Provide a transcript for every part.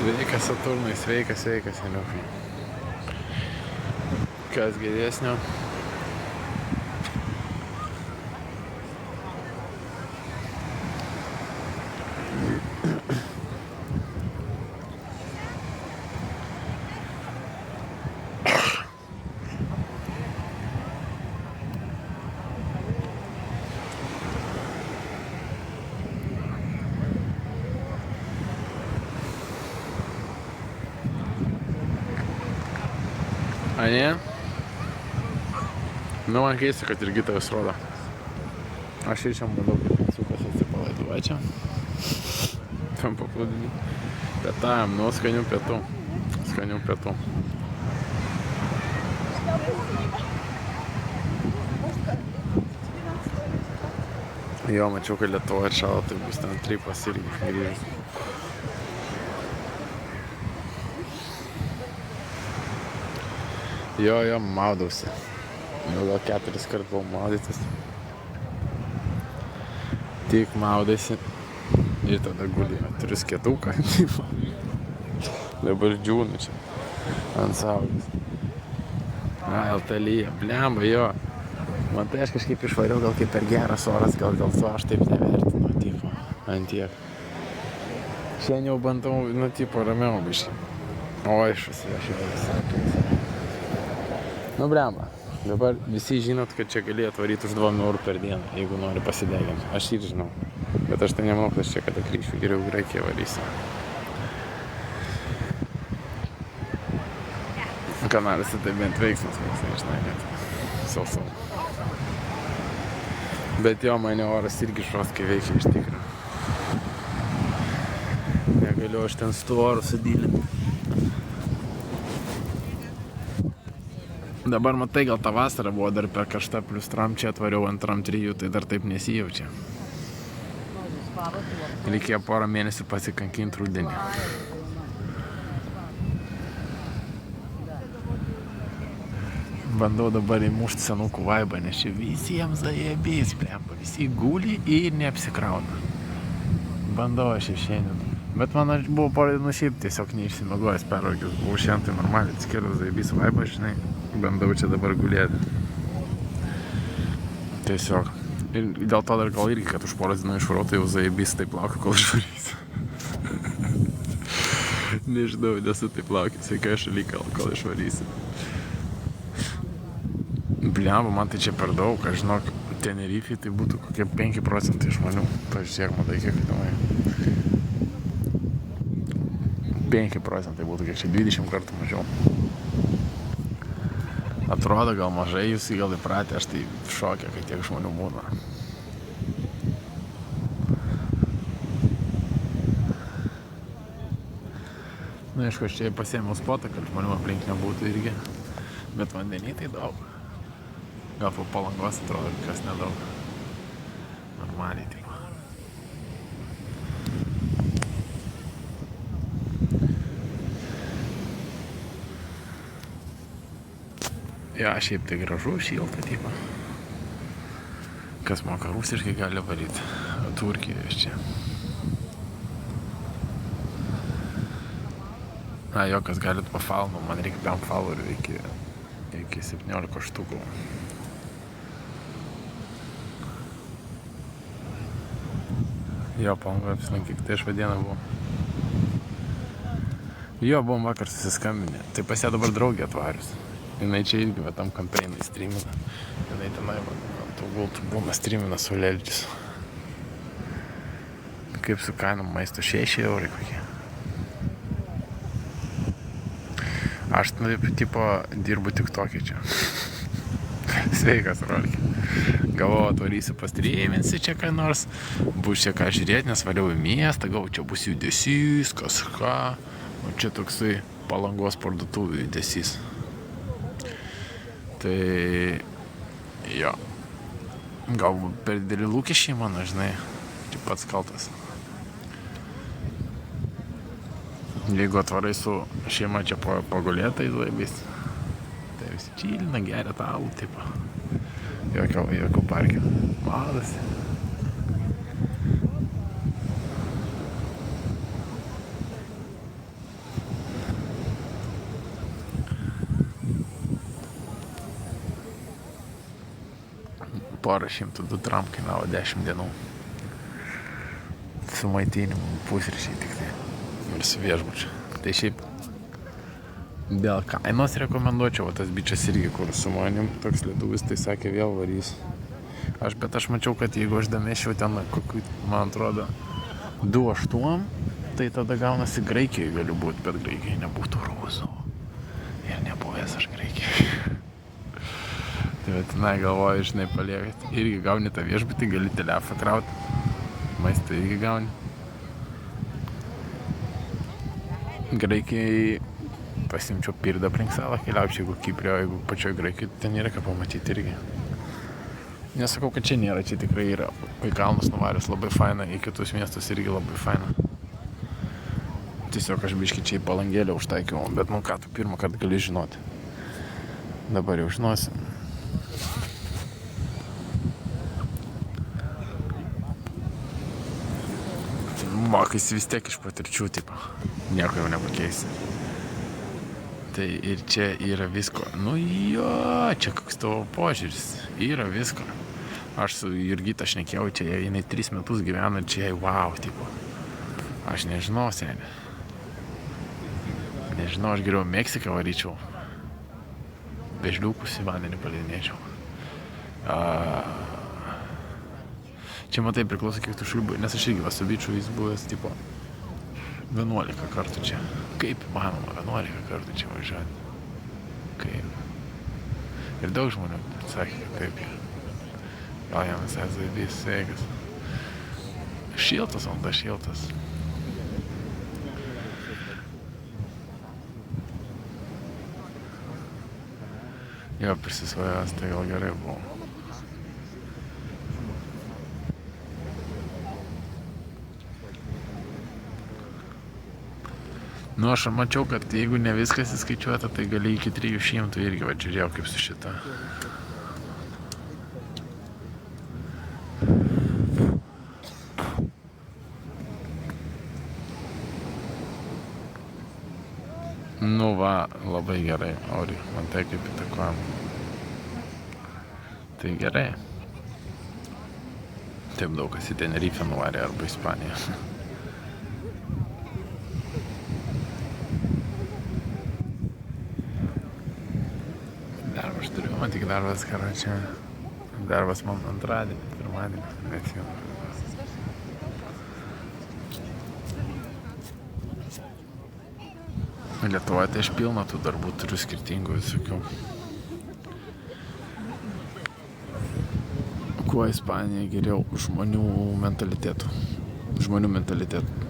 Sveikas, Saturnai, sveikas, seniukai. Kas geresnio? A ne? Nu, man keista, kad irgi tavęs rodo. Aš ir šiam bandau kaip pėcukas atsipalaiduoju čia. Tam paplūdinį. Pietavim, nu, skanių pietų. Skanių pietų. Jo, mačiau, kad Lietuvoje atšalo, tai bus ten tripas irgi grįžęs. Jo, maudausi. Nu, gal 4 kart buvau maudytas. Tik maudaisi. Ir tada gulėjau. Turiu skėtuką. Dabar džiūnu čia. Ant saulės. Altalyje. Blemba, jo. Man tai aš kažkaip išvariau, gal kaip per geras oras, gal to aš taip nevertinu, tipo. Ant tiek. Šiandien jau bandau, nu, tipo, ramiau biškai. O, aš jau visai. Nu, blemba. Dabar visi žinot, kad čia gali atvaryti už 2 eurų per dieną, jeigu nori pasideginti. Aš ir žinau. Bet aš tai nemanau, kad čia kada kryšiu, geriau Graikiją varysiu. Kanalis tai bent veiksmas, žinai, kad sau. Bet jo, mane oras irgi šoskai veikia iš tikrųjų. Negaliu aš ten su tuo oru sudylinti. Dabar matai, gal ta vasara buvo dar per karšta, plus tram čia atvariau ant tram 3, tai dar taip nesijaučia. Reikėjo porą mėnesių pasikankinti rudenį. Bandau dabar įmušti senukų vaibą, nes čia visiems zajebės, blemba. Visi guli ir neapsikrauna. Bandau aš ir šiandien. Bet man buvo porą dienų šiaip tiesiog neišsimegojęs pervargęs. Buvau šiandien tai normaliai atsikėliau zajebės vaibą, žinai. Bandau čia dabar gulėti. Tiesiog. Ir dėl to dar gal irgi, kad už porą dienų išvarau, tai jau zajebys taip laukiu, kol išvarysiu. Nežinau, nesu taip laukiu, sveikai šaly, kol išvarysiu. Blemba, man tai čia per daug, aš žinok, Tenerifei tai būtų kokie 5% žmonių. Pažiūrėk, matai, kiek kainuoja. 5% būtų, kiek čia 20 kartų mažiau. Atrodo, gal mažai, jūs gal įpratę, aš tai šokė, kai tiek žmonių būna. Na, aišku, aš čia pasiėmiau spotą, kad žmonių aplink nebūtų irgi. Bet vandenį tai daug. Gal po Palangos atrodo, kas nedaug. Normaliai taip. Ja, šiaip tai gražu, šilta, tipo. Kas moka rusiškai gali varyti. Turkijos čia. Na, jo, kas galit pafalnu, man reikia 5 followerių iki 17 štukų. Jo, Palangoj apsilankyk, tai aš vadieną buvau. Jo, buvom vakar susiskambinę. Tai pas ją dabar draugė atvarius. Jinai čia irgi, va, tam kampe jinai streamina. Jinai tenai, va, ant tų gultų būna streamina Saulėlydžius. Kaip su kainom maisto 6 eurai kokie. Aš, nu, tipo, dirbu tik tokį čia. Sveikas, Rolkė. Galvoju, atvarysiu pastreaminsi čia ką nors. Bus čia ką žiūrėti, nes variau į miestą. Galvoju, čia bus judesys, kas ką. O čia toksai Palangos parduotuvių judesys. Tai, jo. Galbūt per didelį lūkesčiai mano, žinai. Čia pats kaltas. Jeigu atvarai su šeima čia pagulėtai laibys, tai visi čilina, geria tą alų, tipo. Jokio parkio. Maudosi. porą šimtų, 2 tram kainavo 10 dienų. Su maitinimu, pusryčiai tik tai. Ir su viešbučiu. Tai šiaip dėl kainos rekomenduočiau, o tas bičias irgi, kur su manim, toks lietuvis, tai sakė, vėl varys. Bet aš mačiau, kad jeigu aš damėšiau ten, kokiu, man atrodo, 2,8, tai tada gaunasi Graikijoje galiu būti, bet Graikijoje nebūtų rusų. Ir nebuvęs aš Graikijoje. Tai bet tenai galvoju, žinai, paliekat. Irgi gauni tą viešbutį, gali telefą krauti. Maistą irgi gauni. Graikijai pasimčiau pirdą aplink salą, keliaučiau, jeigu Kiprė, o jeigu pačioj Graikijai, ten yra ką pamatyti irgi. Nesakau, kad čia nėra, čia tikrai yra. Į kalnus nuvarius labai faina, į kitus miestus irgi labai faina. Tiesiog aš biškį čia į Palangėlę užtaikiau, bet ką tu pirmą kartą gali žinoti. Dabar jau žinosi. Mokaisi vis tiek iš patirčių, tipo. Nieko jau nepakeisi. Tai ir čia yra visko. Nu jo, čia koks tavo požiūris. Yra visko. Aš su Jurgita šnekėjau, čia jinai 3 metus gyvena, čia jai wow, tipo. Aš nežinau, senė. Nežinau, aš geriau Meksiką varyčiau. Bežliukus į vandenį paleidinėčiau. Čia matai priklauso, kiek tu šliubui, nes aš irgi su bičiu jis buvęs, tipo, 11 kartų čia. Kaip įmanoma 11 kartų čia važiuoti? Kaip? Ir daug žmonių sakė, kaip jie. Gal jam visai zaibys, sveikas. Šiltas, vandas šiltas. Jo, prisisvajęs, tai gal gerai buvo. Nu, aš mačiau, kad jeigu ne viskas įskaičiuota, tai gali iki 300 irgi važiuojau kaip su šita. Nu va, labai gerai, Auri, man tai kaip įtakuojam. Tai gerai. Taip daug kas į Tenerifę nuvarė arba Ispaniją. Darbas turiu, man tik darbas, karočią. Darbas man antradienį, pirmadienį, bet jau. Lietuvoje tai aš pilna tų darbų turiu skirtingų visokių. Kuo Ispanija geriau žmonių mentalitetų. Žmonių mentalitetų.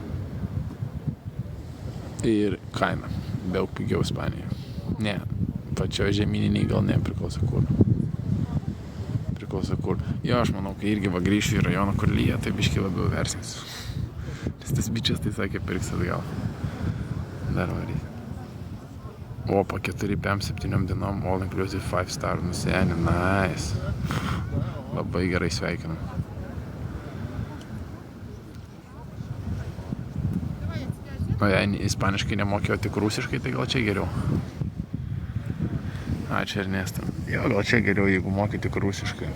Ir kaina. Daug pigiau Ispanijoje. Ne, pačioje žemyniniai gal ne, priklauso kur. Priklauso kur. Jo, aš manau, kai irgi va grįšiu į rajoną, kur lyja, tai biškį labiau versinsiu. Nes tas bičias tai sakė, pirks atgal. Dar varyti. O, po 4-7 dienom all inclusive 5 star nusienė, nice. Labai gerai sveikinu. O jei ispaniškai nemokėjau tik rusiškai, tai gal čia geriau. Ačiū Ernestam. Jo, gal čia geriau, jeigu mokai tik rusiškai.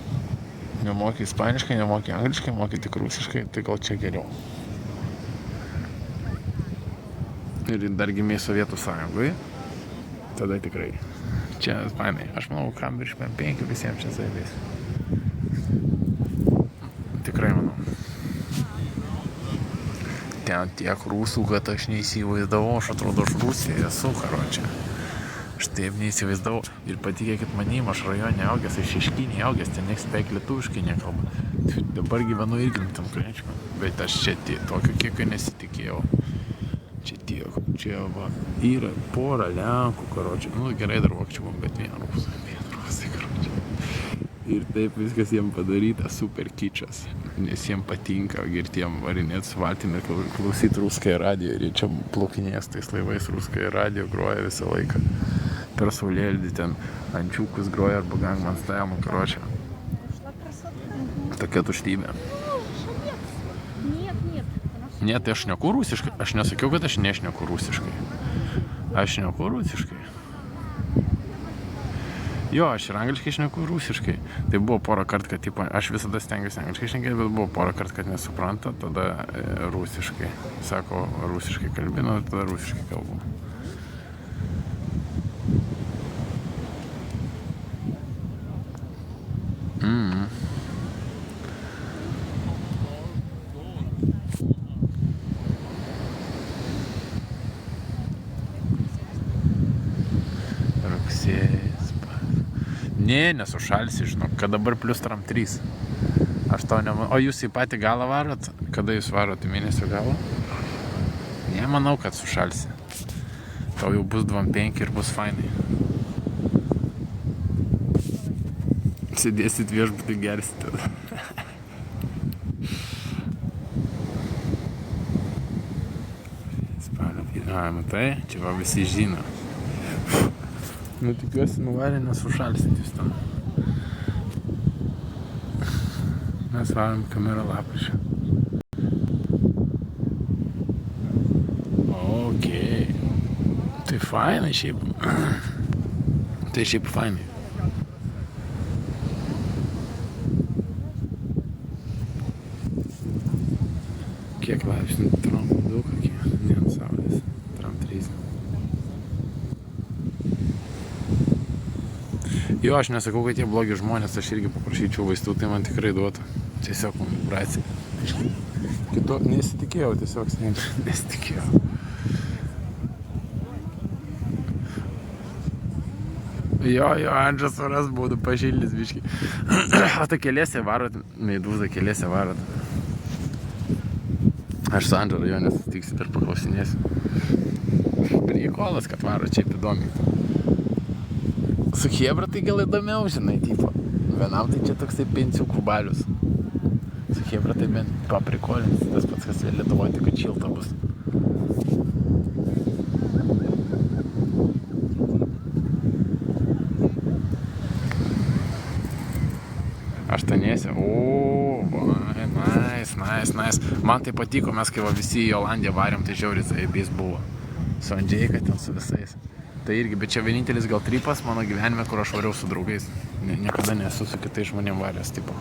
Nemokai ispaniškai, nemokai angliškai, mokai tik rusiškai, tai gal čia geriau. Ir dar gimė Sovietų Sąjungoje. Tada tikrai. Čia fainai. Aš manau, kam virš 5 visiems čia zaibės. Tikrai manau. Ten tiek rusų, kad aš neįsivaizdavau. Aš atrodo, aš Rusijoje esu, karočią. Aš taip neįsivaizdavau. Ir patikėkit manim, aš rajone augęs, aš Šeškinėje augęs, ten nieks beveik lietuviškai nekalba. Dabar gyvenu irgi tam krečiam. Bet aš čia tokio kiekio nesitikėjau. Čia va, yra pora Lenkų, karočią. Nu, gerai dar vokčių, bet vien rusai, karočią. Ir taip viskas jiem padaryta super kičas. Nes jiem patinka girtiem varinėt su valtim ir klausyt ruskąją radiją. Ir jie čia plaukinės tais laivais ruskąją radiją groja visą laiką. Per saulėlydį ten ančiukus groja arba Gangnam Style, nu, karočią. Tokia tuštybė. Ne, tai aš šneku rusiškai. Aš nesakiau, kad aš nešneku rusiškai. Aš šneku rusiškai. Jo, aš ir angliškai šneku, ir rusiškai. Tai buvo porą kartų, kad tipo, aš visada stengiuosi angliškai šnekėti, bet buvo porą kartų, kad nesupranta, tada rusiškai. Sako, rusiškai kalbinu, tada rusiškai kalbu. Rugsėjas. Ne, nesušalsi, žinok, kad dabar plius tram 3. Aš to nemanau. O jūs į patį galą varot? Kada jūs varot į mėnesio galą? Nemanau, kad sušalsi. Tau jau bus 25 ir bus fainai. Sėdėsit viešbutį, gersit. Matai, čia va visi žino. Nu, tikiuosi, nuvarė, nesušalsit jūs tam. Mes varom kamerą lapkričio. Okei. Tai fainai šiaip. Tai šiaip fainai. Kiek laipsnių traumų daug, kokie? Ne ant saulės. Tram 3. Jo, aš nesakau, kad jie blogi žmonės, aš irgi paprašyčiau vaistų, tai man tikrai duotų. Tiesiog man vibracija. Kito nesitikėjau, tiesiog nesitikėjau. Jo, Andžas suras būtų pašildys biškį. O tai keliese varot, Meidūza keliese varot. Aš su Andža rajone susitiksiu ir paklausinėsiu. Prikolas, kad varot, čia įdomiai. Su Hebra tai gal įdomiau, žinai, tipo. Vienam tai čia toksai pensijų kubalius. Su Hebra tai bent paprikolins, tas pats, kas Lietuvoje, tik kad šilta bus. Aštuoniese, nice. Man tai patiko, mes kai va visi į Olandiją varėm, tai žiauriai zaibys buvo. Su Andžeika ten su visais. Tai irgi, bet čia vienintelis gal tripas mano gyvenime, kur aš variau su draugais. Niekada nesu su kitais žmonėm varęs, tipo.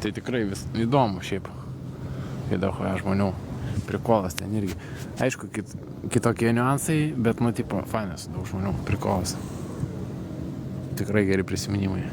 Tai tikrai įdomu šiaip. Kai daug žmonių. Prikolas ten irgi. Aišku, kitokie niuansai, bet, nu, tipo, fainas, daug žmonių. Prikolas. Tikrai geri prisiminimai.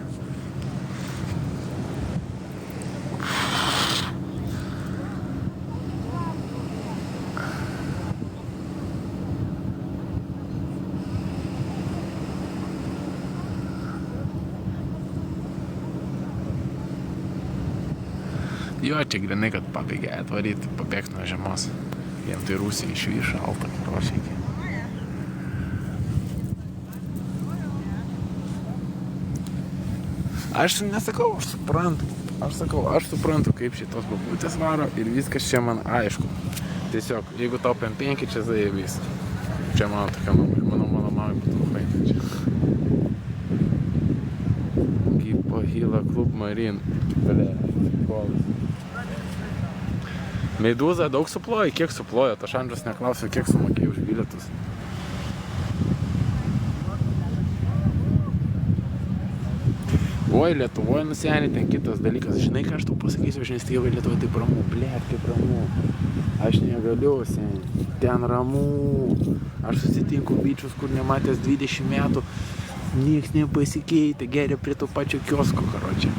Jo, čia grinai, kad pabaigė atvaryti, pabėgti nuo žiemos. Jiem tai Rusija išvyš šalta, karošiai. Aš nesakau, aš suprantu, kaip šitos babutės varo ir viskas čia man aišku. Tiesiog, jeigu tau PM5, čia zaibys. Čia mano tokia nuomonė, mano mamai būtų fainai čia. Gipahila Klub Marin. Kolas. Meidūza daug suploja, kiek suploja, aš Andžas neklausiu, kiek sumokėjai už bilietus. Oi, Lietuvoje nusenė, ten kitas dalykas. Žinai, ką aš tau pasakysiu, aš nesitikėjau, kad Lietuvoje taip ramu. Blėt, kaip ramu. Aš negaliu, seniai. Ten ramu. Aš susitinku bičius, kur nematęs 20 metų. Nieks nepasikeitė, geria prie to pačio kiosko, karočią.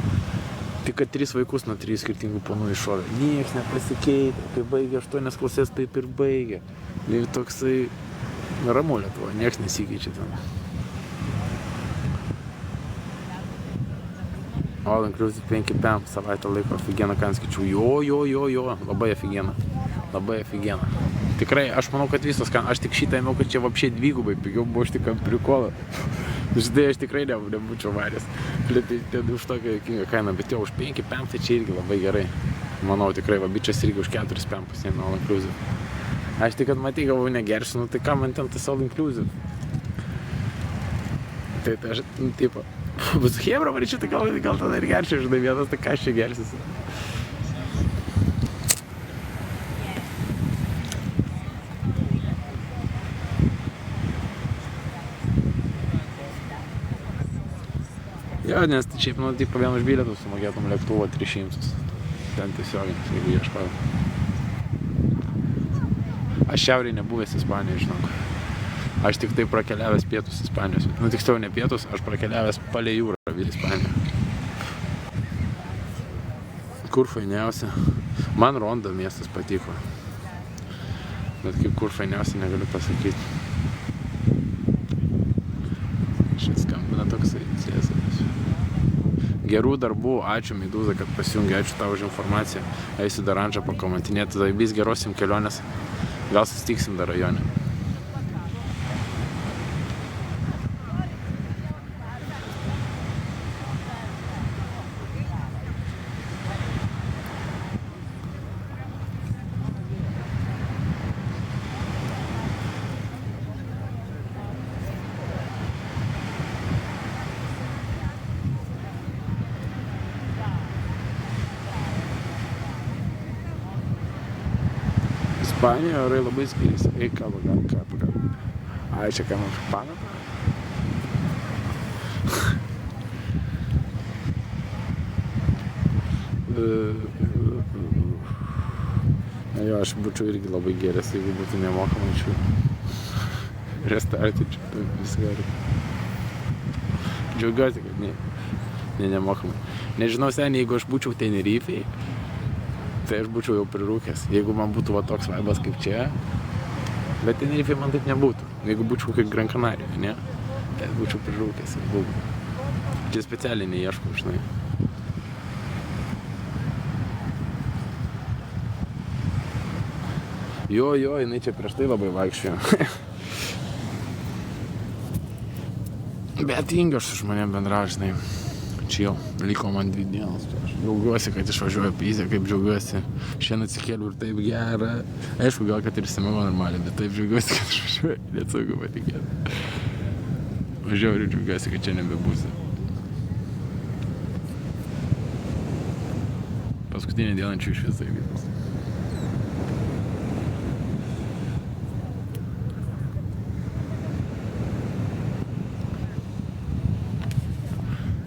Tik kad 3 vaikus nuo 3 skirtingų ponų iššovė. Nieks nepasikeitė. Kai baigė 8 klasės, taip ir baigė. Ir toksai ramu Lietuvoje, nieks nesikeičia ten. All inclusive 5 PM savaitę laiko aфиgeną kainą skaičiau. Jo, labai aфиgeną. Tikrai, aš manau, kad visos kainos, aš tik šitą ėmiau, kad čia vapšiai dvigubai pigiau buvo, aš tik ant prikolą. Žinai, aš tikrai nebūčiau varęs. Tai už tokią jokingą kainą, bet jau už 5 PM tai čia irgi labai gerai. Manau, tikrai, va, bičias irgi už 4 PM pasiėmė all inclusive. Aš tik, kad matai, galvoju, negersiu, nu tai ką man ten tas all inclusive? Tai aš, nu, tipo, su Hebra varyčiau, tai gal tada ir gerčiau, žinai, vienas, tai ką aš čia gersiu. Jo, nes tai šiaip, tipo vienu iš bilietų sumokėtum lėktuvo 300. Ten tiesioginis, jeigu ieškojau. Aš šiauriai nebuvęs Ispanijoje, žinok. Aš tik tai prakeliavęs pietus Ispanijos. Tiksliau ne pietus, aš prakeliavęs palei jūrą Ispaniją. Kur fainiausia? Man Rondo miestas patiko. Bet kaip kur fainiausia negaliu pasakyti. Šit skambina toksai Cėsaris. Gerų darbų, ačiū Medūza, kad pasijungė, ačiū tau už informaciją. Eisiu dar Andžą pakomantinėti, tada vis gerosim kelionės. Gal susitiksim dar rajone. Ispanijoje orai labai skiriasi. Ei, ką pagal. Ai, čia ką man španą? Jo, aš būčiau irgi labai gėręs, jeigu būtų nemokamai čia. Restartai čia viską. Džiaugiuosi, kad nemokamai. Nežinau, seniai, jeigu aš būčiau Tenerifėje, tai aš būčiau jau prirūkęs. Jeigu man būtų va toks vaibas kaip čia, bet Tenerifėje man taip nebūtų. Jeigu būčiau kaip Gran Canarijoje, ne? Tai būčiau prirūkęs ir būtų. Čia specialiai neieškau, žinai. Jo, jinai čia prieš tai labai vaikščiojo. Bet tingiu aš su žmonėm bendrauju, žinai. Čia jau liko man 2 dienos. Aš džiaugiuosi, kad išvažiuoju Pizę, kaip džiaugiuosi. Šiandien atsikėliau ir taip gera. Aišku, gal kad ir išsimiego normaliai, bet taip džiaugiuosi, kad išvažiuoju. Net saugu patikėti. Važiuoju ir džiaugiuosi, kad čia nebebūsiu. Paskutinį dieną čia iš visai vykus.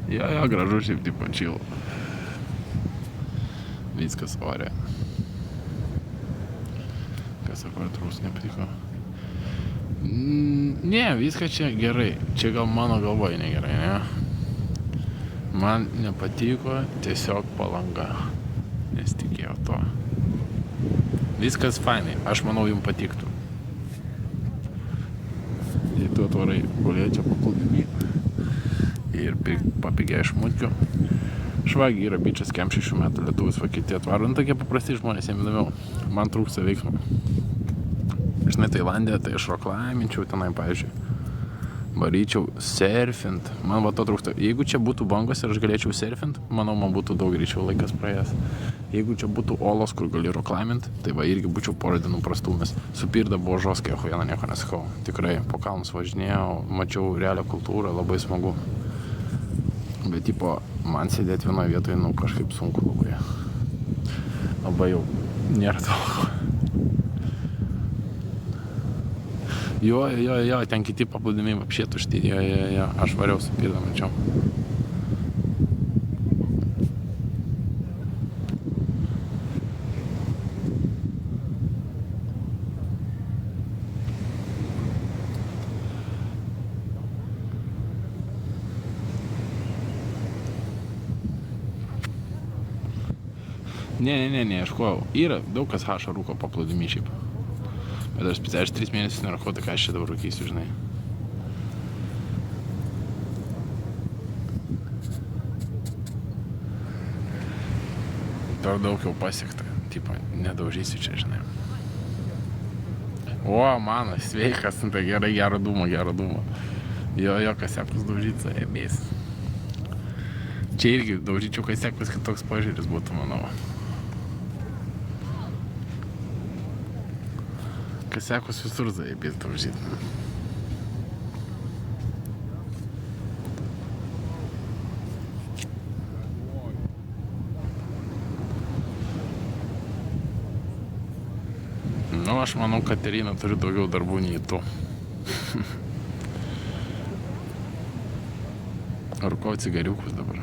Jo, gražu šiaip taip pačilo. Viskas ore. Kas sako, trūs nepatiko? Ne, viskas čia gerai. Čia gal mano galvoje negerai, ne? Man nepatiko tiesiog Palanga. Nesitikėjau to. Viskas fainai. Aš manau, jums patiktų. Jei tu atvarai gulėti čia paplūdimy ir papigia iš mutkių. Švagi yra bičas kem 6 metų Lietuvos Vokietija atvaro. Tokie paprasti žmonės, jiem įdomiau. Man trūksta veiksmo. Žinai, Tailandė, tai aš roklaiminčiau tenai, pavyzdžiui. Varyčiau surfint. Man va to trūksta. Jeigu čia būtų bangos ir aš galėčiau surfint, manau, man būtų daug greičiau laikas praėjęs. Jeigu čia būtų olos, kur gali roklaimint, tai va irgi būčiau porą dienų prastūmęs. Supirda buvo žoskai, achuėna nieko nesakau. Tikrai, po kalnus važinėjau, mačiau realią kultūrą, labai smagu. Bet, tipo, man sėdėti vienoje vietoje, kažkaip sunku labai. Labai jau nėra daug. Jo, ten kiti paplūdimiai apšie tušti, jo, aš variau su pirdą, mačiau. Ne, ieškojau. Yra daug kas hašą rūko paplūdimy šiaip. Bet aš specialiai 3 mėnesius nerūkau, tai ką aš čia dabar rūkysiu, žinai. Per daug jau pasiekta. Tipo, nedaužysiu čia, žinai. O, mano, sveikas, tai gerai, gero dūmo. Jo, kasekus daužytis, ėmės. Čia irgi daužyčiau kasekus, kitoks požiūris būtų, manau. Kasekus visur zaibės daužyti. Nu, aš manau, Katerina turi daugiau darbų nei tu. Rūkau cigariukus dabar.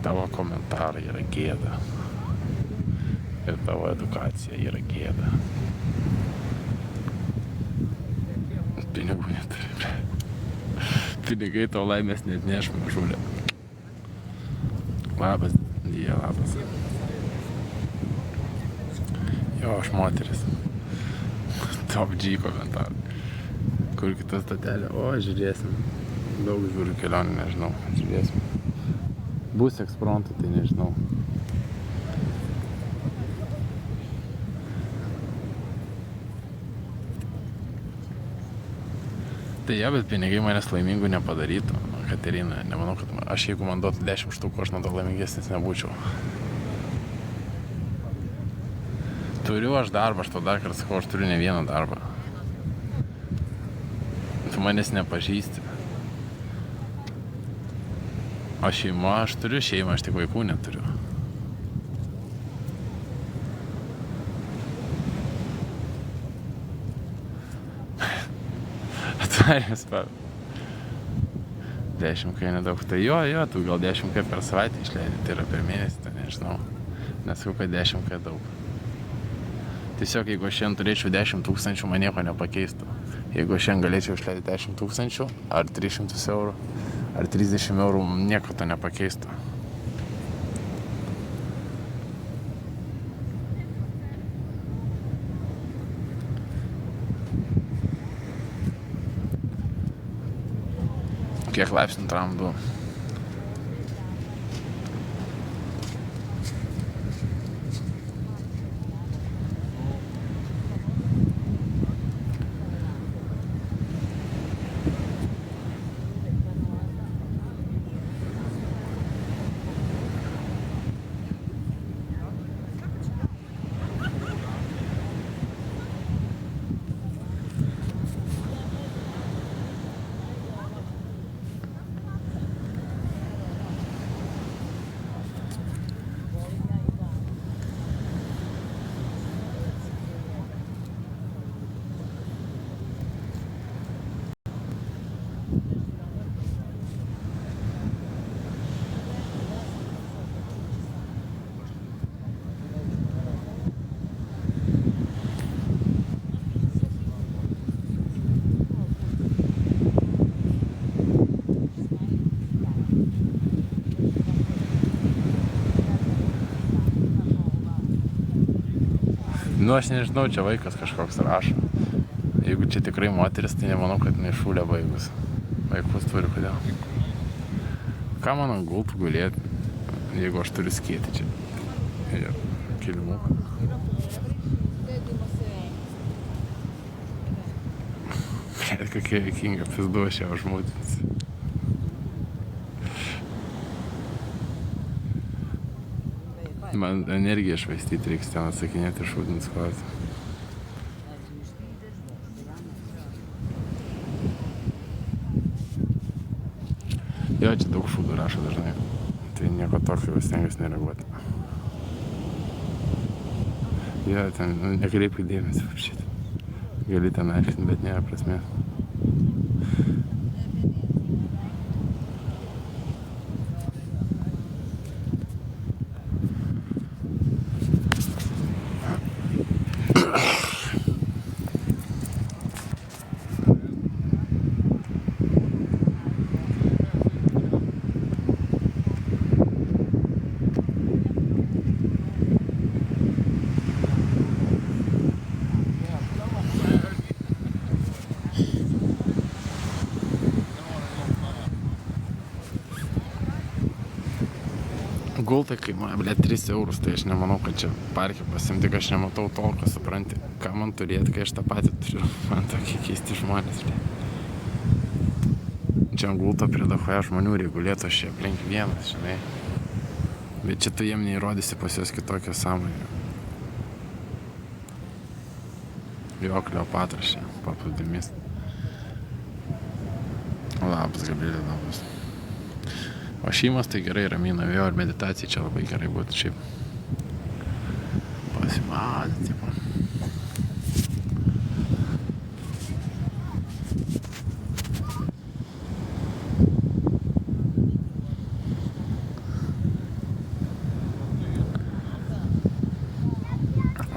Tavo komentarai yra gėda. Ir tavo edukacija yra gėda. Pinigų neturi. Pinigai tau laimės net neš, mažulė. Labas, Dija, labas. Jo, aš moteris. Top G komentarai. Kur kita statelė? O, žiūrėsim. Daug žiūriu kelionį, nežinau. Žiūrėsim. Bus ekspromtu, tai nežinau. Tai ja, bet pinigai manęs laimingų nepadarytų. Katerina, nemanau, kad aš jeigu man duotų 10 štukų, aš nuo to laimingesnis nebūčiau. Turiu aš darbą, aš to dar kartą sakau, aš turiu ne vieną darbą. Tu manęs nepažįsti. O šeima, aš turiu šeimą, aš tik vaikų neturiu. Atvarės per 10 kai nedaug. Tai jo, tu gal 10 kai per savaitę išleidai, tai yra per mėnesį, tai nežinau. Nesakau, kad 10 kai daug. Tiesiog, jeigu aš šiandien turėčiau 10 000, man nieko nepakeistų. Jeigu aš šiandien galėčiau išleisti 10 000, ar 300 eurų, ar 30 eurų, nieko to nepakeistų. Kiek laipsnių tramdu? Nu, aš nežinau, čia vaikas kažkoks rašo. Jeigu čia tikrai moteris, tai nemanau, kad jinai šūlė baigus. Vaikus turi, kodėl. Ką man ant gultų gulėti, jeigu aš turiu skėti čia? Ir kilimuką. Kokia juokinga pizduošė užmūtins. Man energiją švaistyti reiks ten atsakinėti ir šūdins klausimą. Jo, čia daug šūdų rašo dažnai. Tai nieko tokio, jau stengiuosi nereaguoti. Jo, ten nekreipiu dėmesį šitą. Gali ten aiškinti, bet nėra prasmės. Gultai, kai man, 3 eurus, tai aš nemanau, kad čia parke pasimti, kad aš nematau tol, ką supranti. Ką man turėti, kai aš tą patį turiu. Man tokie keisti žmonės. Čia gulto prie dahoje žmonių regulėtų, aš čia aplink vienas, žinai. Bet čia tu jiem neįrodysi pas juos kitokią sąmonę. Jo, Kleopatras čia, paplūdimys. Labas, Gabrielė, labas. O šeimas tai gerai ramina, jo ir meditacija čia labai gerai būtų šiaip nusimatė, tipo.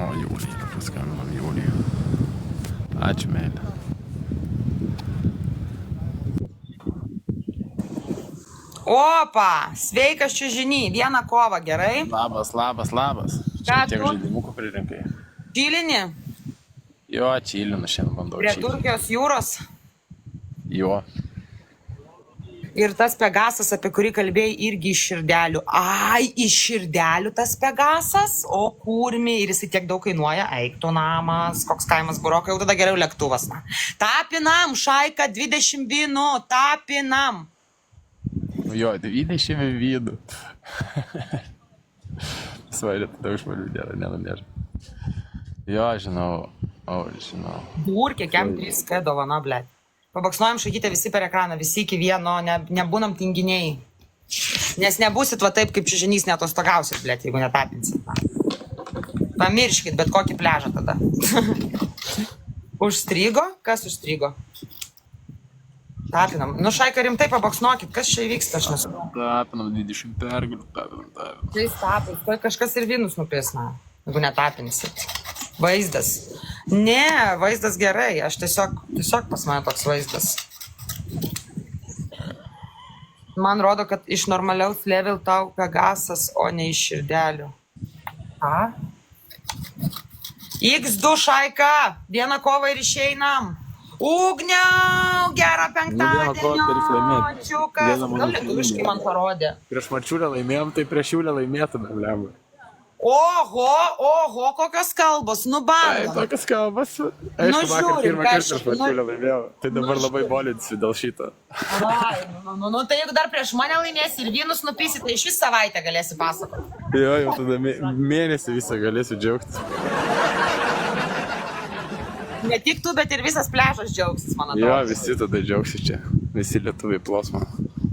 O, Jūlija, paskambinam Jūlija. Ačiū, meilė. Opa, sveikas čiužiny, vieną kovą, gerai? Labas. Čia tiek žaidimukų pririnkai. Čilini? Jo, čilinu šiandien bandau Prie čilinu. Turkijos jūros. Jo. Ir tas Pegasas, apie kurį kalbėjai, irgi iš širdelių. Ai, iš širdelių tas Pegasas, o kurmi, ir jisai tiek daug kainuoja. Eik tu namas, koks kaimas burokai, jau tada geriau lėktuvas. Na. Tapinam, šaika 20 vynų, tapinam. Jo, 20 vydų. Svarė, tada užvaliu nėra, nenunėža. Jo, žinau. Durkė, kem 3K dovana, blėt. Pabaksnuojam šakytę visi per ekraną, visi iki vieno, nebūnam tinginiai. Nes nebūsit va taip, kaip čiužinys netostogausit, blėt, jeigu netapinsit. Na. Pamirškit bet kokį pležą tada. Užstrigo? Kas užstrigo? Tapinam. Nu, šaika, rimtai pabaksnuokit, kas čia įvyksta, aš nesu. Tapinam 20 pergalių, tapinam. Tai tapin, tai kažkas ir vynus nupėsna, jeigu netapinsit. Vaizdas. Ne, vaizdas gerai, aš tiesiog pas mane toks vaizdas. Man rodo, kad iš normaliaus level tau Pegasas, o ne iš širdelių. Ką? X2 šaika, vieną kovą ir išeinam. Ugniau, gerą penktadienio, čiukas. Gal lietuviškai man parodė. Prieš Marčiulę laimėjom, tai prieš Jūlę laimėtume, lemą. Oho, kokios kalbos, Tai nubandom. tokias kalbas. Aišku, vakar žiūrim, pirmą ką kartą aš- prieš Marčiulę laimėjau. Tai dabar labai bolinsiu dėl šito. Ai, nu, tai jeigu dar prieš mane laimėsi ir vynus nupysi, tai iš vis savaitę galėsi pasakoti. Jo, jau tada mėnesį visą galėsiu džiaugtis. Ne tik tu, bet ir visas pležas džiaugsis, man Jo, atrodo. visi tada džiaugsis čia. Visi lietuviai plos man.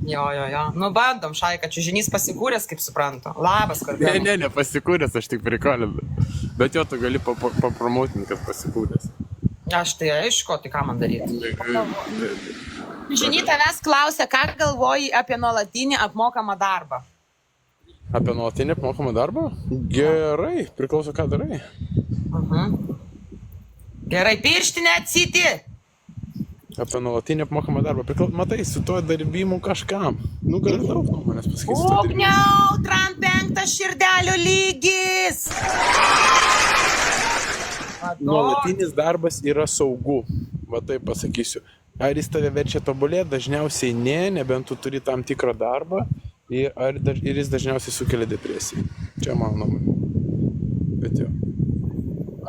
Jo. Nu, bandom, šaika, čiužinys pasikūręs, kaip suprantu. Labas, kartu. Nepasikūręs, aš tik prikolinu. Bet jo, tu gali papromotinti, kad pasikūręs. Aš tai aišku, tai ką man daryti. Čiužiny tavęs klausia, ką galvoji apie nuolatinį apmokamą darbą. Apie nuolatinį apmokamą darbą? Gerai, priklauso ką darai. Gerai, pirštinę atsiti. Apie nuolatinį apmokamą darbą. Matai, su tuo darbimu kažkam. Nu, gali daug nuomonės pasakyti. Ugniau, tram 5 širdelių lygis. Nuolatinis darbas yra saugu. Va taip pasakysiu. Ar jis tave verčia tobulėti? Dažniausiai ne, nebent tu turi tam tikrą darbą. Ir jis dažniausiai sukelia depresiją. Čia mano nuomonė. Bet jo.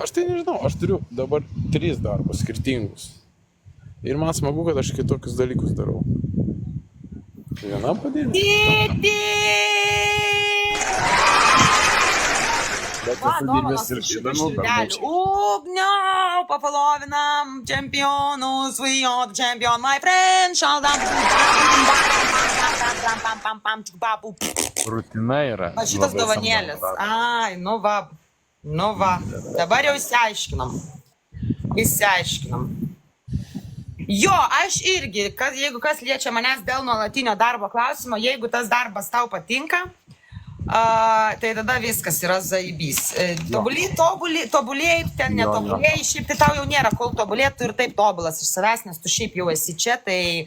Aš tai nežinau, aš turiu dabar 3 darbus skirtingus. Ir man smagu, kad aš kitokius dalykus darau. Vienam padėti. Titi. Bet Va, esu dovanos gimęs ir iš šitų įdomu per širdelių. mūsų. Ugniau, papalovinam čempionus, we are the champion, my friend, šaldam. Rutina yra. Va šitas labai dovanėlis. samdoma. Ai, nu va. Dabar jau išsiaiškinam. Jo, aš irgi, jeigu kas liečia manęs dėl nuolatinio darbo klausimo, jeigu tas darbas tau patinka, tai tada viskas yra zaibys. Tobulėjai, ten netobulėjai, šiaip tai tau jau nėra kol tobulėtų ir taip tobulas iš savęs, nes tu šiaip jau esi čia, tai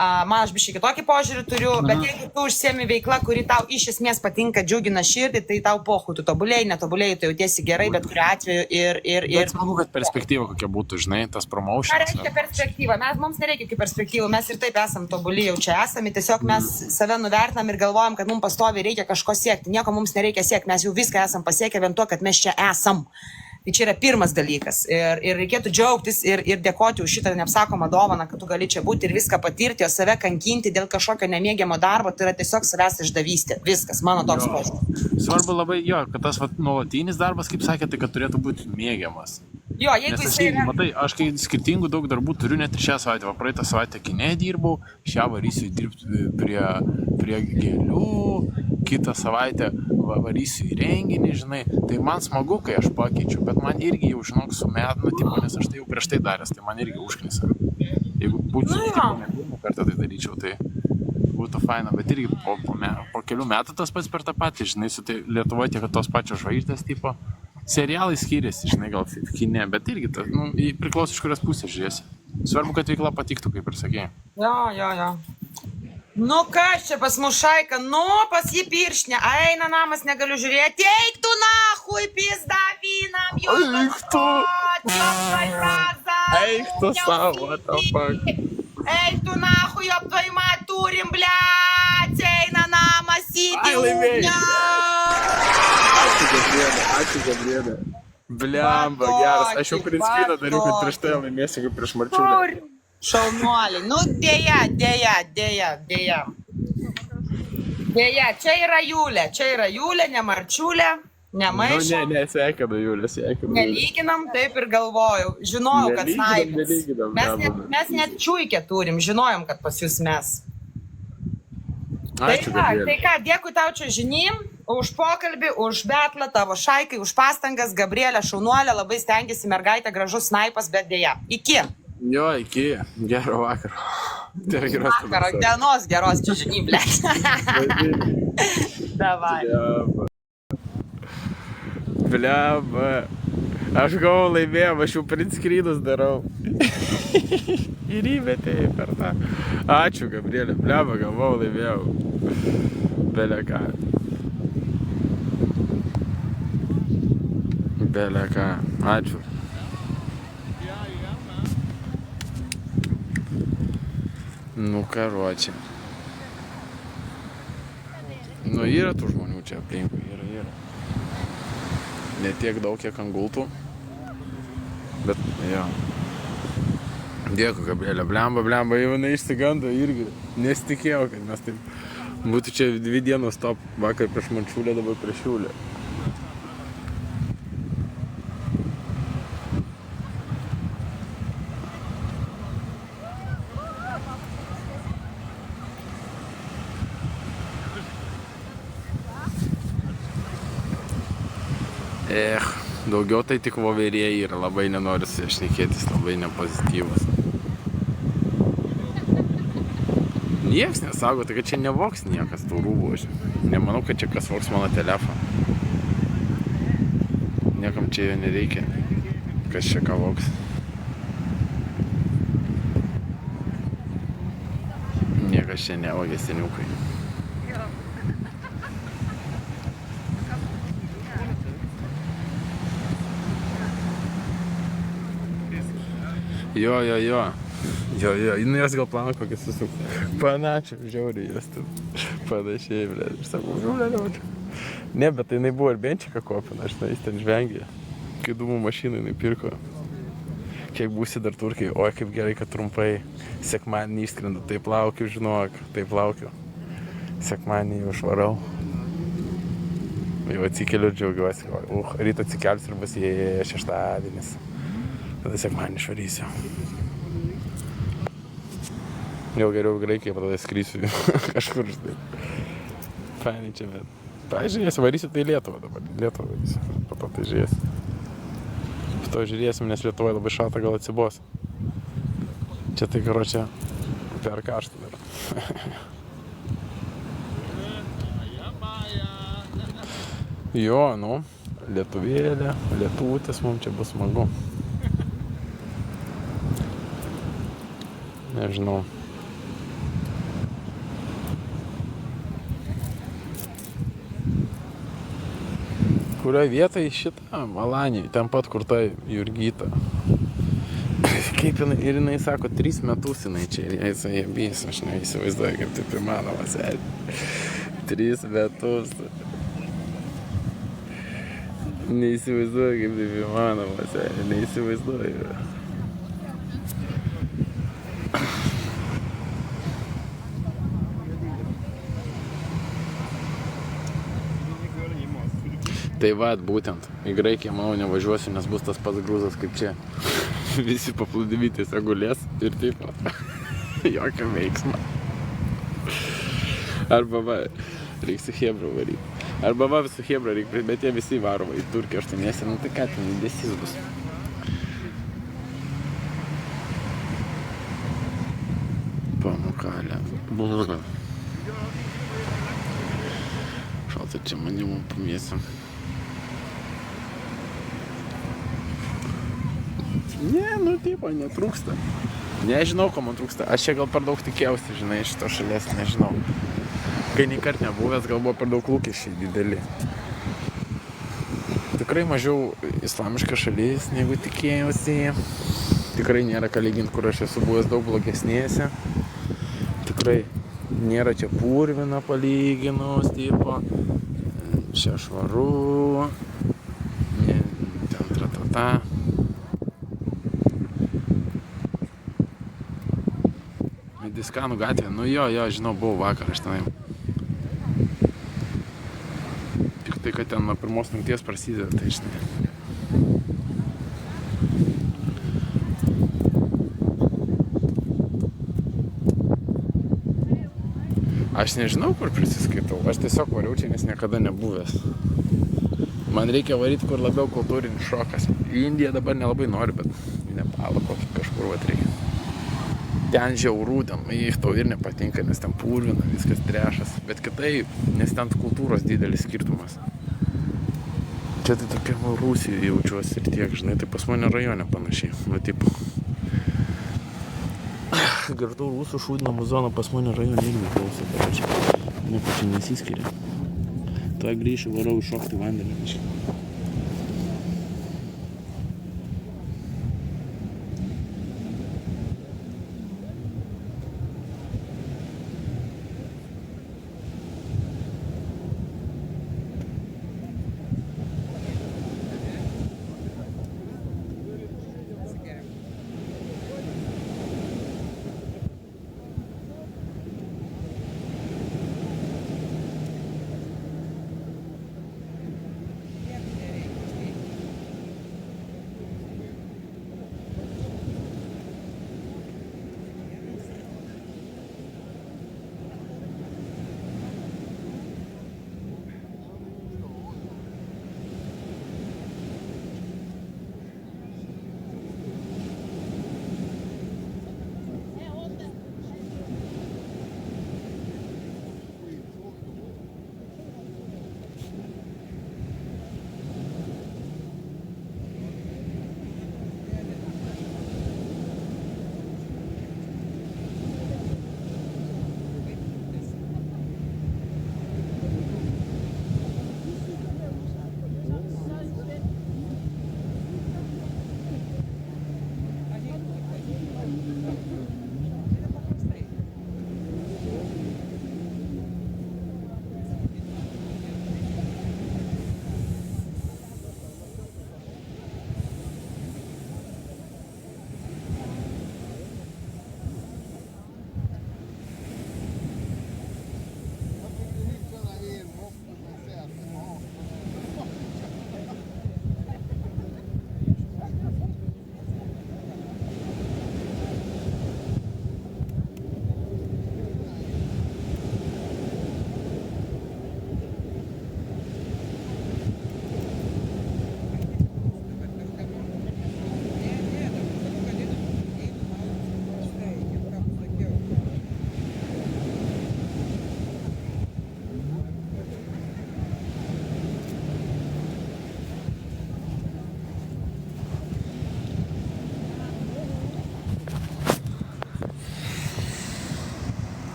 man aš biškai kitokį požiūrį turiu, bet jeigu tu užsiemi veikla, kuri tau iš esmės patinka, džiugina širdį, tai tau pohu, tu tobulėjai, netobulėjai, tu jautiesi gerai, bet kuriuo atveju ir... Bet smagu, kad perspektyva kokia būtų, žinai, tas Ką promotions. reiškia perspektyva? Mums nereikia kaip perspektyvų, mes ir taip esam tobuli, jau čia esame, tiesiog mes save nuvertinam ir galvojam, kad mums pastoviai reikia kažko siekti. Nieko mums nereikia siekti, mes jau viską esam pasiekę vien to, kad mes čia esam. Tai čia yra pirmas dalykas. Ir reikėtų džiaugtis ir dėkoti už šitą neapsakomą dovaną, kad tu gali čia būti ir viską patirti, o save kankinti dėl kažkokio nemėgiamo darbo, tai yra tiesiog savęs išdavystė. Viskas, mano toks požiūris. Svarbu labai, jo, kad tas nuolatinis darbas, kaip sakė, tai kad turėtų būti mėgiamas. Jo, jeigu Nes aš jisai irgi, yra... matai, aš kai skirtingų daug darbų turiu, net ir šią savaitę, va, praeitą savaitę kine dirbau, šią varysiu dirbti prie gėlių, kitą savaitę varysiu į renginį, žinai, tai man smagu, kai aš pakeičiu, bet man irgi jau, žinok, sumetinu, tipo, nes aš tai jau prieš tai daręs, tai man irgi užknisa. Jeigu būčiau, tipo, ne pirmą kartą tai daryčiau, tai būtų faina, bet irgi po kelių metų tas pats per tą patį, žinai, su tai Lietuvoje tiek tos pačios žvaigždės, tipo, serialai skiriasi, žinai, gal kine, bet irgi tas, nu, priklauso iš kurios pusės žiūrėsi. Svarbu, kad veikla patiktų, kaip ir sakėjai. Jo. Nu kas čia pas mus šaika, nu pas jį piršnė, eina namas, negaliu žiūrėti, eik tu nahui, pizda vynam, jo. Eik tu! Eik tu savo, what the fuck. Eik tu nahui, aptvaimą turim, bliac, eina namas, įdį laimėjai. ūknio. Ačiū, Gabrielė. Bliamba, geras, aš jau prinskriną dariau, kad prieš tai laimėsiu, kaip prieš Marčiulę. Šaunuoliai, nu dėja. Dėja, čia yra Julė, ne Marčiulė, ne Maišė. Nu, sveikinu, Julė, sveikinu. Nelyginam, taip ir galvojau. Žinojau, kad snaipas. Nelyginam. Mes net čiuikę turim, žinojom, kad pas jūs mes. Ačiū, Tai Gabrielė. ką, dėkui tau čia žinim, už pokalbį, už betlą, tavo šaikai, už pastangas, Gabrielė šaunuolė, labai stengiasi mergaitė, gražus snaipas, bet dėja. Iki. Jo, iki. Gero vakaro. Tai yra geros Vakaro dienos geros čia žinim, ble. Davai. Bliamba. Aš gavau laimėjom, aš jau printskrynus darau. Ir įmetėjai per tą. Ačiū, Gabrielė. Bliamba, gavau laimėjau. Beleką. Ačiū. Nu, karočią. Nu, yra tų žmonių čia aplinkui, yra. Ne tiek daug, kiek ant gultų. Bet, jo. Dėkui, Gabrielė. Bliamba, jau jinai išsigando irgi. Nesitikėjau, kad mes taip... Būtų čia 2 dienos top. Vakar prieš Marčiulę, dabar prieš Julę. Daugiau tai tik voverėjai yra, labai nenoriu su ja šnekėtis, labai nepozityvus. Niekas nesako, tai kad čia nevoks niekas tų rūbų. Nemanau, kad čia kas voks mano telefoną. Niekam čia jo nereikia, kas čia ką voks. Niekas čia nevogė, seniukai. Jo. Nu, jos gal plano kokį susuk. Panašiai, žiauriai jos ten panašiai, ble. Ir sakau, žiauriai. Ne, bet jinai buvo ir benčiką kopina, žinai, jis ten žvengė. Kai dūmų mašiną jinai pirko. Kiek būsi dar Turkijai, oi kaip gerai, kad trumpai sekmadienį išskrendu. Taip laukiu, žinok, taip laukiu. Sekmadienį jau švarau. Jau atsikeliu ir džiaugiuosi. Ryto atsikelsiu ir bus šeštadienis. Tada sekmadienį švarysiu. Jau geriau Graikiją, tada skrysiu kažkur, žinai. Fainai čia, bet... Pažiūrėsiu, varysiu tai Lietuvą dabar. Lietuvą varysiu, po to tai žiūrėsiu. Po to žiūrėsim, nes Lietuvoje labai šalta, gal atsibos. Čia tai, karočią, per karštą dar. Jo, nu, lietuvėlė, lietuvutės, mums čia bus smagu. Nežinau. Kurioje vietoje šitą Malanį, ten pat kur ta Jurgita. Kaip jinai, ir jinai sako, 3 metus jinai čia ir jai bys, aš neįsivaizduoju, kaip taip įmanoma, sėdi. 3 metus. Neįsivaizduoju, kaip taip įmanoma, sėdi, neįsivaizduoju. Tai va, būtent, į Graikiją, manau, nevažiuosiu, nes bus tas pats grūzas kaip čia. Visi paplūdimy tiesiog gulės ir taip pat. Jokio veiksmo. Arba va, reikia su Hebra varyti. Arba va, su Hebra reikia, bet jie visi varo į Turkiją 8, nu tai ką ten, dėsys bus. Pamukalė. Šalta čia manim pamėsim. Ne, nu taip, netrūksta. Nežinau, ko man trūksta. Aš čia gal per daug tikėjausi, žinai, iš to šalies, nežinau. Kai nei kart nebuvęs, gal buvo per daug lūkesčiai dideli. Tikrai mažiau islamiška šalis, negu tikėjausi. Tikrai nėra ką lyginti, kur aš esu buvęs daug blogesnėse. Tikrai nėra čia purvina palyginus, tipo. Čia švaru. Ten tratata. Diskanų gatvė, nu jo, žinau, buvau vakar aš tenai. Tik tai, kad ten nuo pirmos nakties prasideda, tai žinai. Aš nežinau, kur prisiskaitau, aš tiesiog variau čia, nes niekada nebuvęs. Man reikia varyti, kur labiau kultūrinis šokas. Į Indiją dabar nelabai noriu, bet į Nepalą kažkur vat reikia. Ten žiaurų, ten tau ir nepatinka, nes ten purvina, viskas trešas. Bet kitai, nes ten kultūros didelis skirtumas. Čia tai tokia Rusijoje jaučiuosi ir tiek, žinai, tai pas mane rajone panašiai. Nu, tipo. Girdau, rusų šūdinamų zonų pas mane rajone irgi klauso, bet čia nieko čia nesiskiria. Tuo grįšiu, varau iššokti vandenį.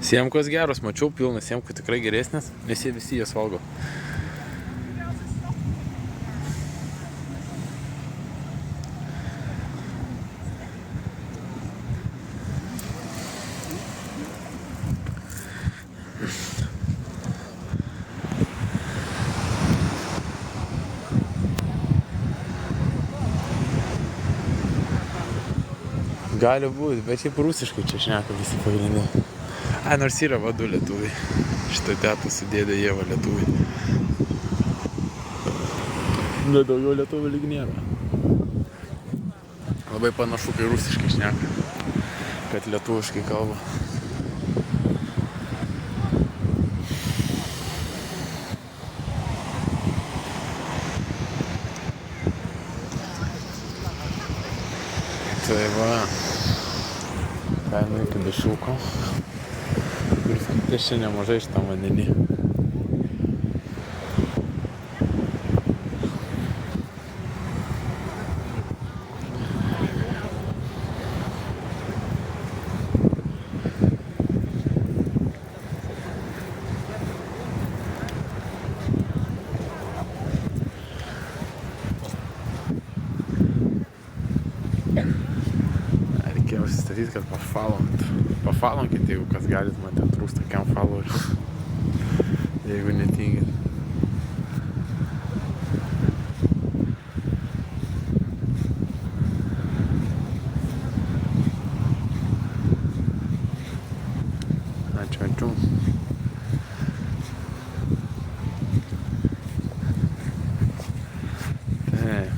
Siemkos geros, mačiau pilną siemkų tikrai geresnės, nes jie visi jas valgo. Gali būti, bet šiaip rusiškai čia šneka visi pagrindiniai. Ai, nors yra vadu lietuviai. Šitą tetą su dėdė Ieva lietuviai. Bet daugiau lietuvių lyg nėra. Labai panašu, kai rusiškai šneka, kad lietuviškai kalba. Tai va, kaina iki dušiuko. Ir skaitis čia nemažai šitam vandenį. Reikėjo užsistatyti, kad pafalonkit, jeigu kas galit, man ten trūksta tokiam followerius, jeigu netingit. Ačiū. Taip.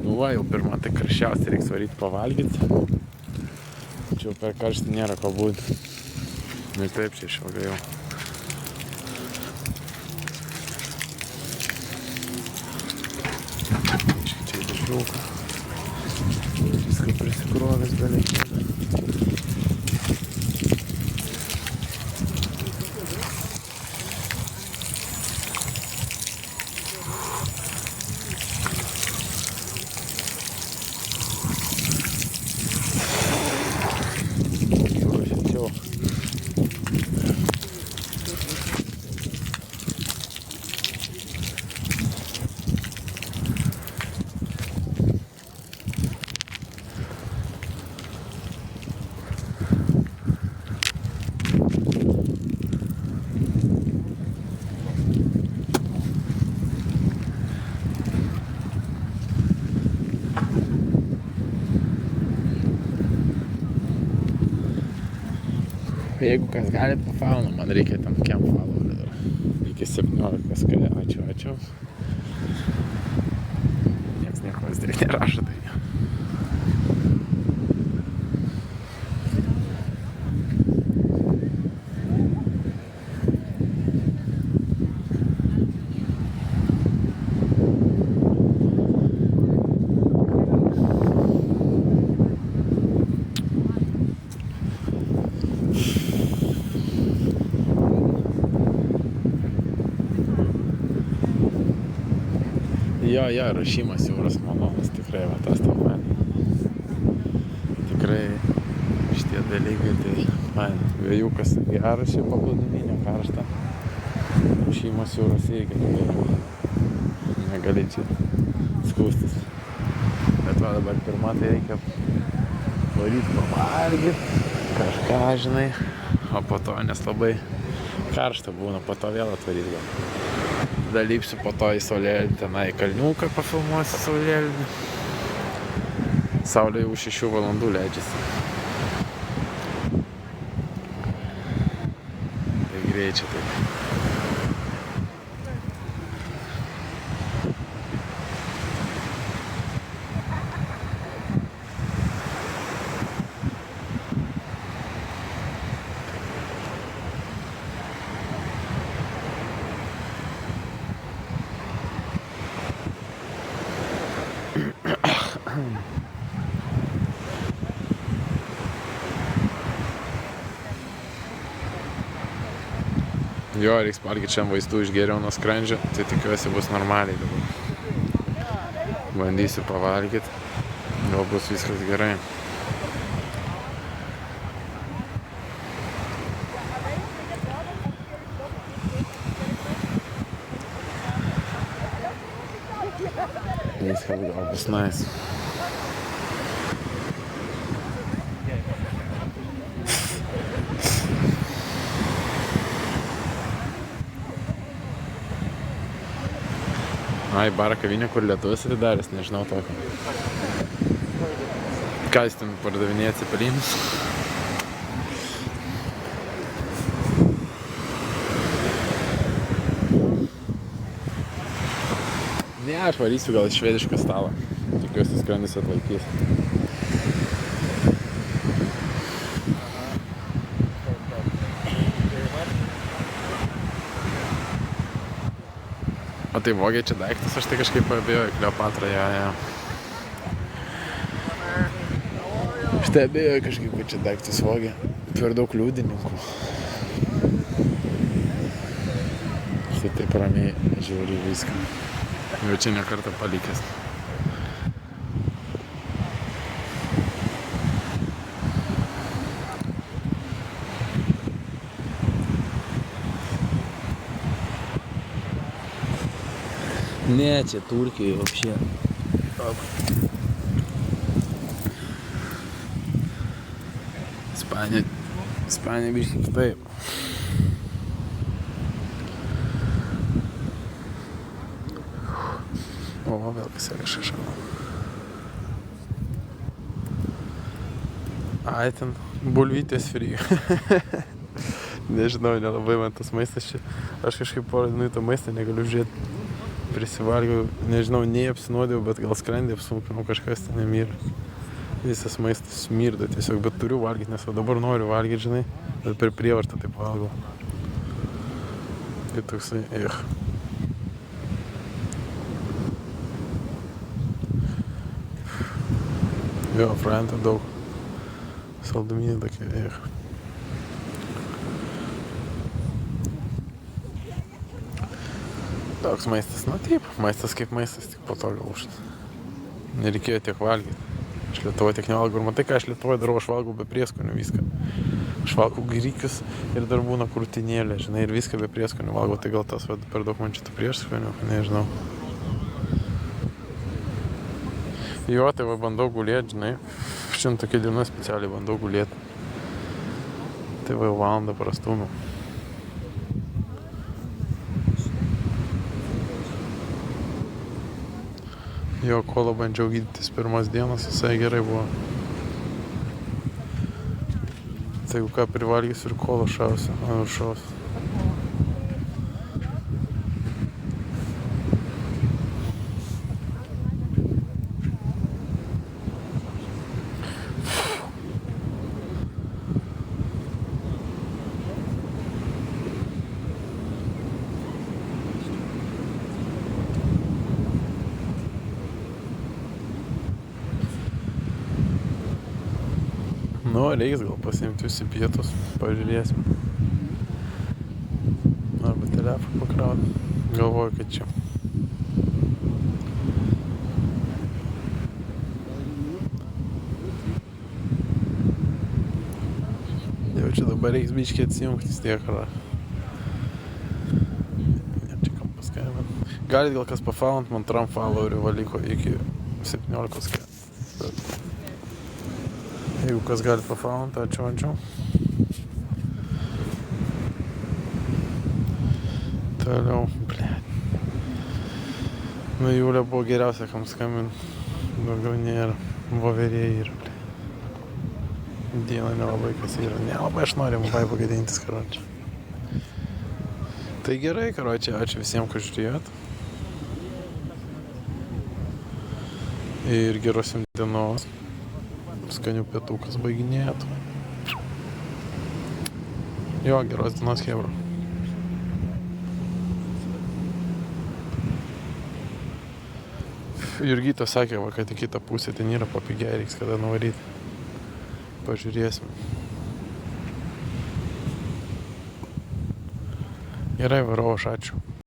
Nu va, jau pirmą, tai karščiausiai reiks varyti pavalgyti. Čia jau per karštį nėra ko būti. Ir taip čia išilgai jau. Čia į dušiuką. Viską prisikrovęs beveik. Jeigu kas galit pafauna, man reikia tam kiam followerių dar. Iki 17, kai ačiū. Niekas nieko vis dar nerašo, tai. Jo, rašymas jūros malonus, tikrai, va tas tai man. Tikrai šitie dalykai, tai man vėjukas geras šiaip paplūdimynė, karšta. Rašymas jūros irgi tikrai negali čia skūstis. Bet va dabar pirma, tai reikia varyti pavalgyti, kažką, žinai, o po to, nes labai karšta būna, po to vėl atvaryti gal. Dalypsiu po to į saulėlydį, tenai kalniuką pafilmuosiu saulėlydį. Saulė jau 6 valandų leidžiasi. Tai greičiai taip. Jo, reiks valgyti šiandien vaistų išgėriau nuo skrandžio, tai tikiuosi bus normaliai dabar. Bandysiu pavalgyti, gal bus viskas gerai. viskas gal bus nice. Ai, barą kavinę, kur lietuvis atidaręs, nežinau tokio. Ką jis ten pardavinėja cepelinus? Ne, aš varysiu gal švedišką stalą. Tikiuosi skrandis atlaikys. O tai vogė čia daiktas, aš tai kažkaip abejoju, Kleopatra, ja. Aš tai abejoju kažkaip, kad čia daiktas vogė. Per daug liudininkų. Štai taip ramiai žiūri viską. Jau čia ne kartą palikęs. Не, čia Turkijoj вообще. Ispanija biškį kitaip. O, vėl kas yra šašama. Ai, ten bulvytės free. Nežinau, nelabai man tas maistas čia. Aš kažkaip porą dienų į tą maistą negaliu žiūrėti. Prisivalgiau, nežinau, nei apsinuodėjau, bet gal skrandį apsunkinau, kažkas ten nemyra. Visas maistas smirda tiesiog, bet turiu valgyti, nes dabar noriu valgyti, žinai, bet per prievartą taip valgau. Tai toksai, Jo, frajanta daug. Saldumynai tokie, Toks maistas, na taip, maistas kaip maistas, tik po to gal užt. Nereikėjo tiek valgyti. Aš Lietuvoje tiek nevalgau. Ir matai, ką aš Lietuvoje darau, aš valgau be prieskonių viską. Aš valgau grikius ir dar būna krūtinėlė, žinai, ir viską be prieskonių valgau. Tai gal tas per daug man čia tų prieskonių, nežinau. Jo, tai va bandau gulėti, žinai. Šiandien tokia diena specialiai bandau gulėti. Tai va jau valandą prastūmiau. Jo, kolą bandžiau gydytis pirmas dienas, visai gerai buvo. Tai jeigu ką privalgysiu ir kolą šausiu, ant viršaus. Nu, reiks gal pasiimti visi pietus, pažiūrėsim. Arba telefoną pakrauti. Galvoju, kad čia. Jau čia dabar reiks biškį atsijungtis tiek, ar... Ne, čia kam paskambint. Galit gal kas pafollowint, man Trump followerių valiko iki 17. Jeigu kas galit pafollowint, ačiū. Toliau, blėt. Nu, Julė buvo geriausia, kam skambint. Daugiau nėra. Voverėjai yra, blėt. Dieną nelabai kas yra. Nelabai aš noriu labai pagadintis, karočią. Tai gerai, karočią, ačiū visiems, kad žiūrėjot. Ir geros jums dienos. Skanių pietų, kas baiginėtų. Jo, geros dienos, chebra. Jurgita sakė, va, kad į kitą pusę ten yra papigiai, reiks kada nuvaryti. Pažiūrėsim. Gerai, varau, aš ačiū.